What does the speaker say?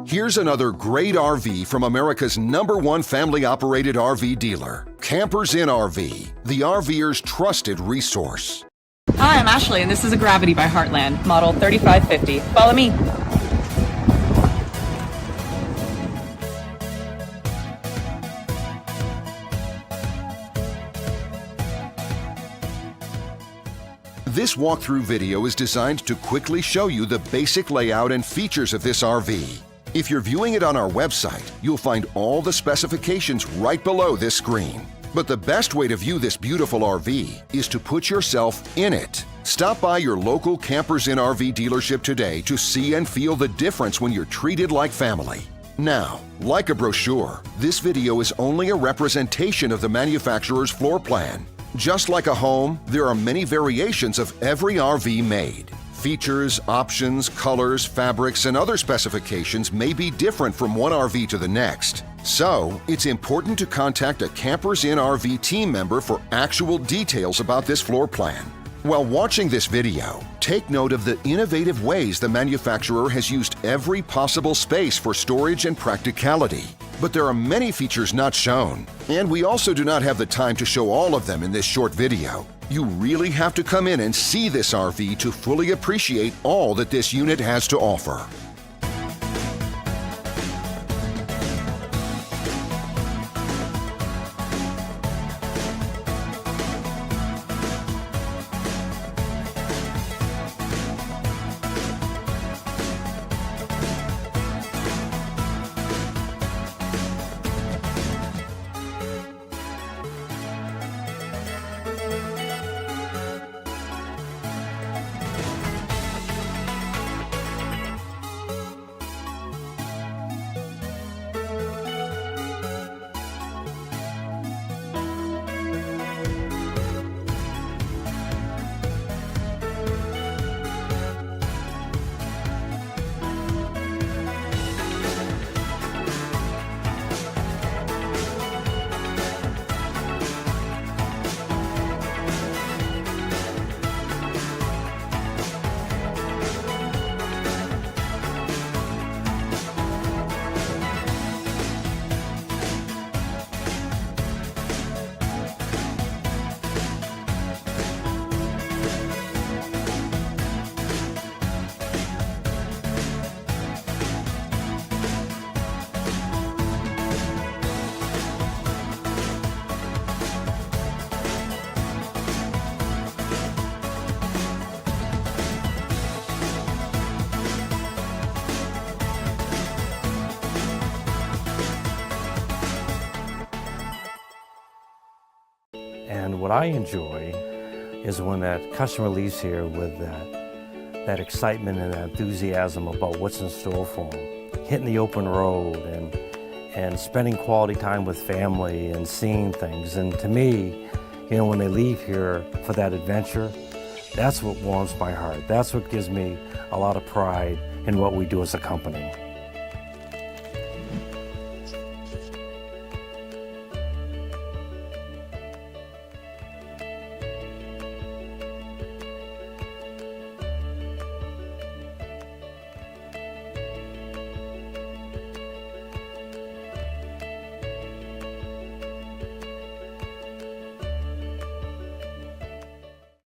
Here's another great RV from America's #1 family-operated RV dealer, Campers Inn RV, the RVer's trusted resource. Hi, I'm Ashley, and this is a Gravity by Heartland, model 3550. Follow me. This walkthrough video is designed to quickly show you the basic layout and features of this RV. If you're viewing it on our website, you'll find all the specifications right below this screen. But the best way to view this beautiful RV is to put yourself in it. Stop by your local Campers Inn RV dealership today to see and feel the difference when you're treated like family. Now, like a brochure, this video is only a representation of the manufacturer's floor plan. Just like a home, there are many variations of every RV made. Features, options, colors, fabrics, and other specifications may be different from one RV to the next. So, it's important to contact a Campers Inn RV team member for actual details about this floor plan. While watching this video, take note of the innovative ways the manufacturer has used every possible space for storage and practicality. But there are many features not shown, and we also do not have the time to show all of them in this short video. You really have to come in and see this RV to fully appreciate all that this unit has to offer. And what I enjoy is when that customer leaves here with that excitement and that enthusiasm about what's in store for them. Hitting the open road and spending quality time with family and seeing things. And to me, you know, when they leave here for that adventure, that's what warms my heart. That's what gives me a lot of pride in what we do as a company.